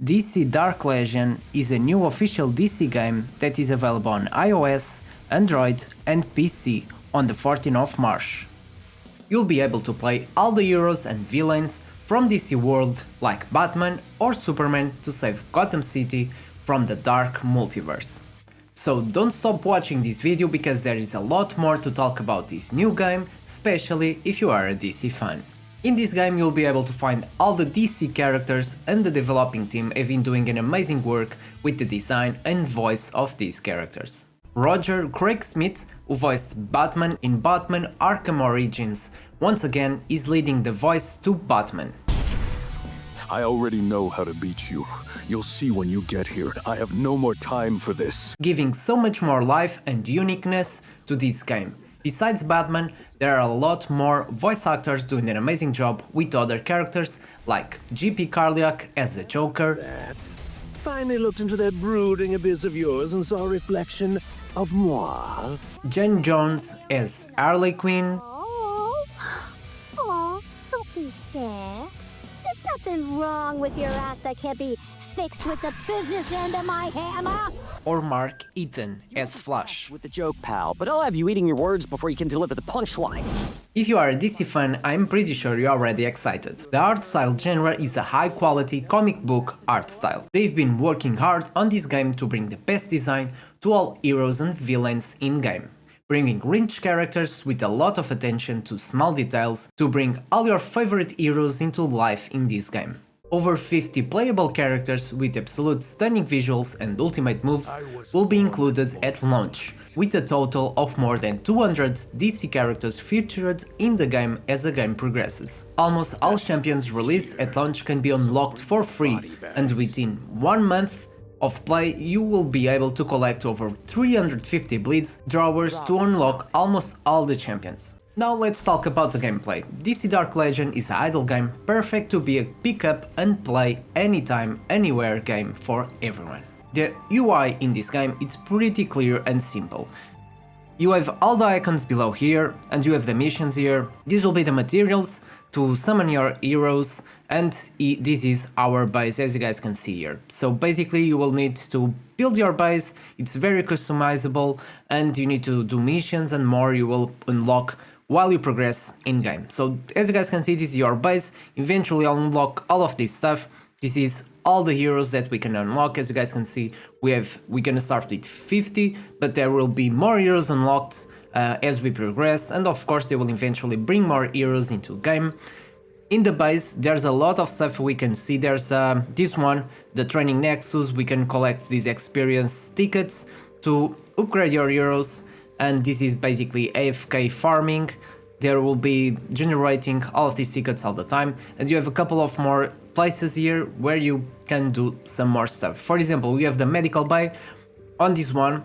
DC Dark Legion is a new official DC game that is available on iOS, Android and PC on the 14th of March. You'll be able to play all the heroes and villains from DC world like Batman or Superman to save Gotham City from the dark multiverse. So don't stop watching this video because there is a lot more to talk about this new game, especially if you are a DC fan. In this game you'll be able to find all the DC characters, and the developing team have been doing an amazing work with the design and voice of these characters. Roger Craig Smith, who voiced Batman in Batman Arkham Origins, once again is leading the voice to Batman. I already know how to beat you. You'll see when you get here. I have no more time for this. Giving so much more life and uniqueness to this game. Besides Batman, there are a lot more voice actors doing an amazing job with other characters like G.P. Carliak as the Joker. That's finally looked into that brooding abyss of yours and saw a reflection of moi. Jen Jones as Harley Quinn. Oh, don't be sad. There's nothing wrong with your act that can't be fixed with the business end of my hammer. Or Mark Eaton as Flash. With the joke, pal, but I'll have you eating your words before you can deliver the punchline. If you are a DC fan, I'm pretty sure you're already excited. The art style genre is a high quality comic book art style. They've been working hard on this game to bring the best design to all heroes and villains in game, bringing rich characters with a lot of attention to small details to bring all your favorite heroes into life in this game. Over 50 playable characters with absolute stunning visuals and ultimate moves will be included at launch, with a total of more than 200 DC characters featured in the game as the game progresses. Almost all champions released at launch can be unlocked for free, and within 1 month of play you will be able to collect over 350 bleeds drawers to unlock almost all the champions. Now let's talk about the gameplay. DC Dark Legion is an idle game, perfect to be a pick up and play anytime, anywhere game for everyone. The UI in this game is pretty clear and simple. You have all the icons below here, and you have the missions here. These will be the materials to summon your heroes, and this is our base, as you guys can see here. So basically you will need to build your base, it's very customizable, and you need to do missions and more you will unlock while you progress in game. So as you guys can see, this is your base. Eventually I'll unlock all of this stuff. This is all the heroes that we can unlock. As you guys can see, we're gonna start with 50, but there will be more heroes unlocked as we progress, and of course they will eventually bring more heroes into game. In the base there's a lot of stuff we can see. There's this one, the training nexus. We can collect these experience tickets to upgrade your heroes, and this is basically AFK farming. There will be generating all of these tickets all the time, and you have a couple of more places here where you can do some more stuff. For example, we have the medical bay. On this one,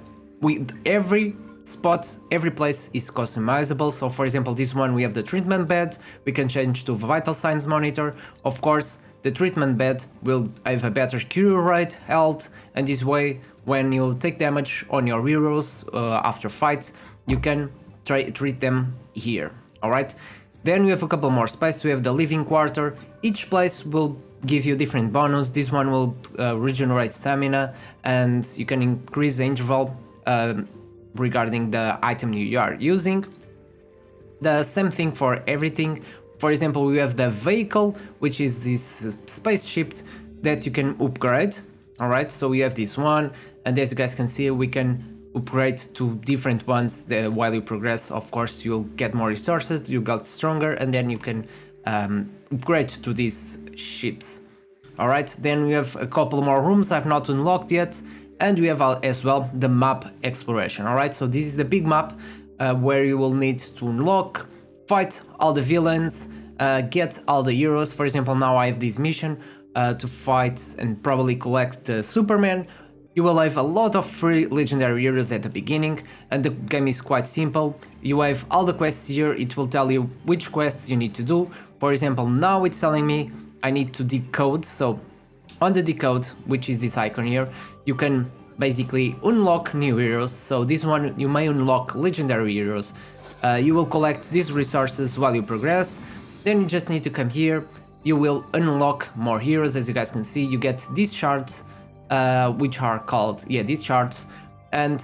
every spot, every place is customizable. So for example, this one we have the treatment bed, we can change to vital signs monitor. Of course, the treatment bed will have a better cure rate, health, and this way when you take damage on your heroes after fights, you can treat them here. Alright, then we have a couple more space. We have the living quarter. Each place will give you different bonus. This one will regenerate stamina, and you can increase the interval regarding the item you are using. The same thing for everything. For example, we have the vehicle, which is this spaceship that you can upgrade. Alright, so we have this one, and as you guys can see, we can upgrade to different ones while you progress. Of course, you'll get more resources, you get stronger, and then you can upgrade to these ships. Alright, then we have a couple more rooms I've not unlocked yet, and we have as well the map exploration. Alright, so this is the big map where you will need to unlock, fight all the villains, get all the heroes. For example, now I have this mission to fight and probably collect Superman. You will have a lot of free legendary heroes at the beginning, and the game is quite simple. You have all the quests here. It will tell you which quests you need to do. For example, now it's telling me I need to decode. So on the decode, which is this icon here, you can basically unlock new heroes. So this one, you may unlock legendary heroes. You will collect these resources while you progress. Then you just need to come here. you will unlock more heroes. As you guys can see, you get these shards, which are called, these shards, and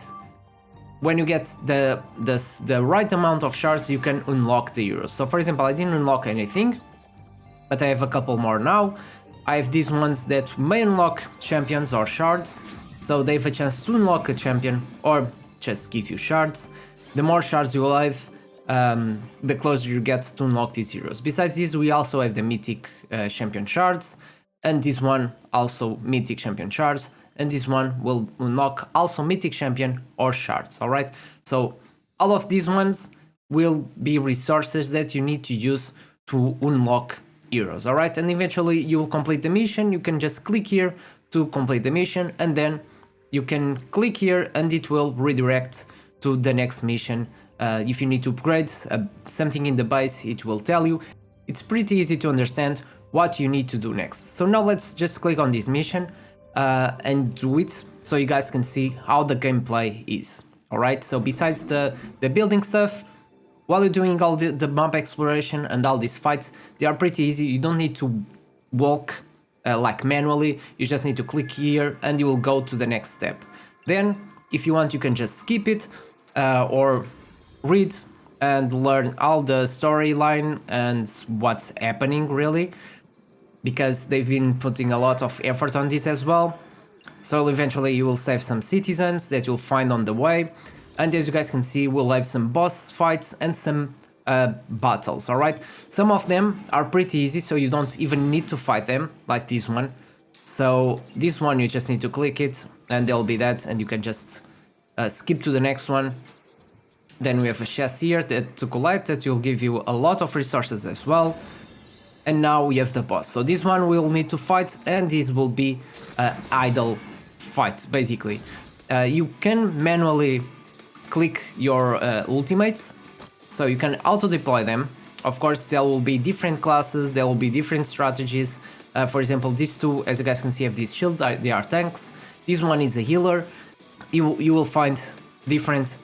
when you get the right amount of shards, you can unlock the heroes. So for example, I didn't unlock anything, but I have a couple more now. I have these ones that may unlock champions or shards, so they have a chance to unlock a champion or just give you shards. The more shards you will have, the closer you get to unlock these heroes. Besides this, we also have the mythic champion shards, and this one also mythic champion shards, and this one will unlock also mythic champion or shards. All right, so all of these ones will be resources that you need to use to unlock heroes. All right, and eventually you will complete the mission. You can just click here to complete the mission, and then you can click here and it will redirect to the next mission. If you need to upgrade something in the base, it will tell you. It's pretty easy to understand what you need to do next. So now let's just click on this mission and do it so you guys can see how the gameplay is. Alright, so besides the building stuff, while you're doing all the map exploration and all these fights, they are pretty easy. You don't need to walk like manually. You just need to click here and you will go to the next step. Then if you want, you can just skip it or read and learn all the storyline and what's happening really, because they've been putting a lot of effort on this as well. So eventually you will save some citizens that you'll find on the way, and as you guys can see, we'll have some boss fights and some battles. All right, some of them are pretty easy, so you don't even need to fight them, like this one. So this one you just need to click it and there'll be that, and you can just skip to the next one. Then we have a chest here to collect that will give you a lot of resources as well. And now we have the boss. So this one we'll need to fight, and this will be idle fight basically. You can manually click your ultimates, so you can auto deploy them. Of course, there will be different classes, there will be different strategies. For example, these two, as you guys can see, have this shield, they are tanks. This one is a healer. You will find different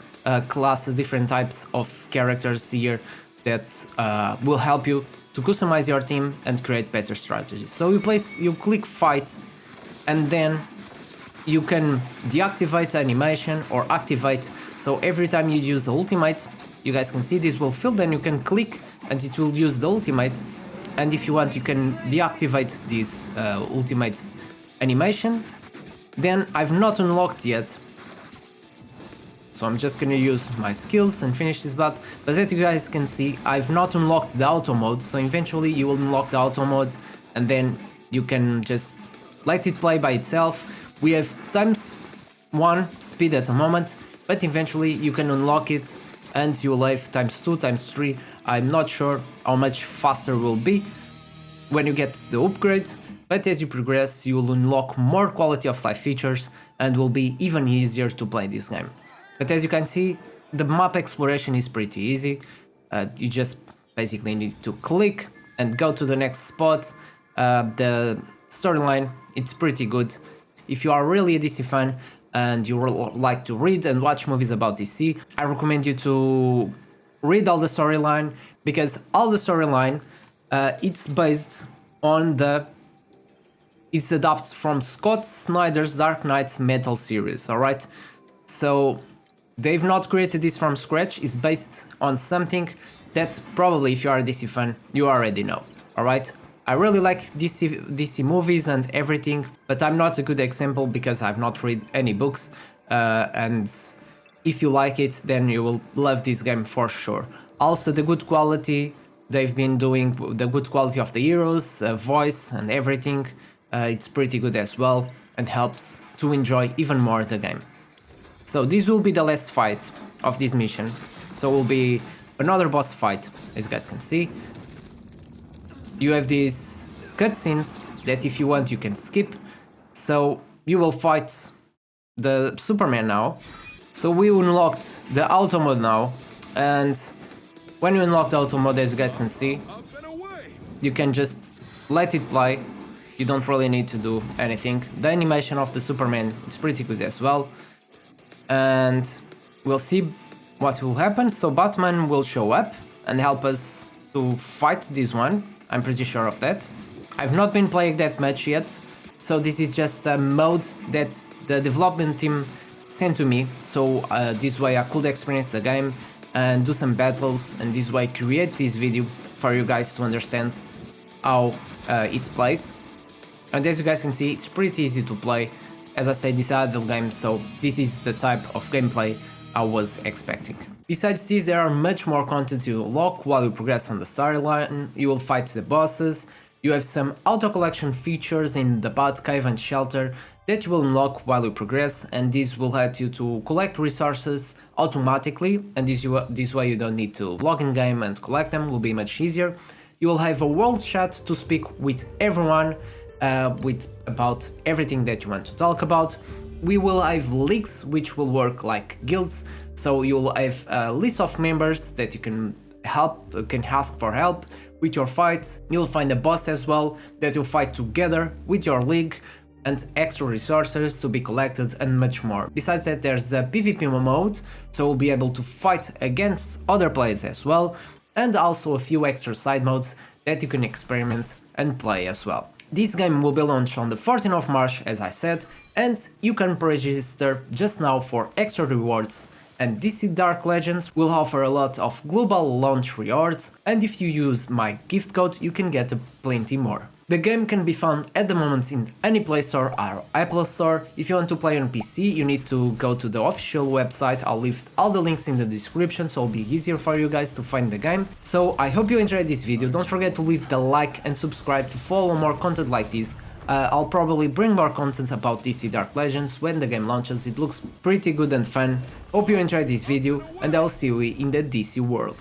classes, different types of characters here that will help you to customize your team and create better strategies. So you click fight, and then you can deactivate animation or activate. So every time you use the ultimate, you guys can see this will fill, then you can click and it will use the ultimate. And if you want, you can deactivate this ultimate animation. Then I've not unlocked yet, so I'm just gonna use my skills and finish this battle. But as you guys can see, I've not unlocked the auto mode, so eventually you will unlock the auto mode and then you can just let it play by itself. We have ×1 speed at the moment, but eventually you can unlock it and you will have ×2, ×3. I'm not sure how much faster it will be when you get the upgrades, but as you progress you will unlock more quality of life features and will be even easier to play this game. But as you can see, the map exploration is pretty easy. You just basically need to click and go to the next spot. The storyline, it's pretty good. If you are really a DC fan and you like to read and watch movies about DC, I recommend you to read all the storyline, because all the storyline, it's based on it's adapted from Scott Snyder's Dark Knight's Metal series, alright? So they've not created this from scratch, it's based on something that probably, if you are a DC fan, you already know, alright? I really like DC movies and everything, but I'm not a good example because I've not read any books, and if you like it, then you will love this game for sure. Also, the good quality, they've been doing the good quality of the heroes, voice and everything, it's pretty good as well and helps to enjoy even more the game. So this will be the last fight of this mission, so will be another boss fight, as you guys can see. You have these cutscenes that if you want you can skip, so you will fight the Superman now. So we unlocked the auto mode now, and when you unlock the auto mode, as you guys can see, you can just let it play. You don't really need to do anything. The animation of the Superman is pretty good as well, and we'll see what will happen. So Batman will show up and help us to fight this one, I'm pretty sure of that. I've not been playing that much yet, so this is just a mode that the development team sent to me, so this way I could experience the game and do some battles, and this way create this video for you guys to understand how it plays. And as you guys can see, it's pretty easy to play. As I said, this is an adult game, so this is the type of gameplay I was expecting. Besides this, there are much more content you unlock while you progress on the storyline. You will fight the bosses, you have some auto-collection features in the Batcave and Shelter that you will unlock while you progress, and this will let you to collect resources automatically, and this way you don't need to log in game and collect them, will be much easier. You will have a world chat to speak with everyone about everything that you want to talk about. We will have leagues which will work like guilds, so you'll have a list of members that you can ask for help with your fights. You'll find a boss as well that you'll fight together with your league, and extra resources to be collected and much more. Besides that, there's a PvP mode, so we'll be able to fight against other players as well, and also a few extra side modes that you can experiment and play as well. This game will be launched on the 14th of March, as I said, and you can pre-register just now for extra rewards. And DC Dark Legends will offer a lot of global launch rewards, and if you use my gift code you can get plenty more. The game can be found at the moment in any Play Store or Apple Store. If you want to play on PC, you need to go to the official website. I'll leave all the links in the description, so it'll be easier for you guys to find the game. So I hope you enjoyed this video. Don't forget to leave the like and subscribe to follow more content like this. I'll probably bring more content about DC Dark Legends when the game launches. It looks pretty good and fun. Hope you enjoyed this video, and I'll see you in the DC world.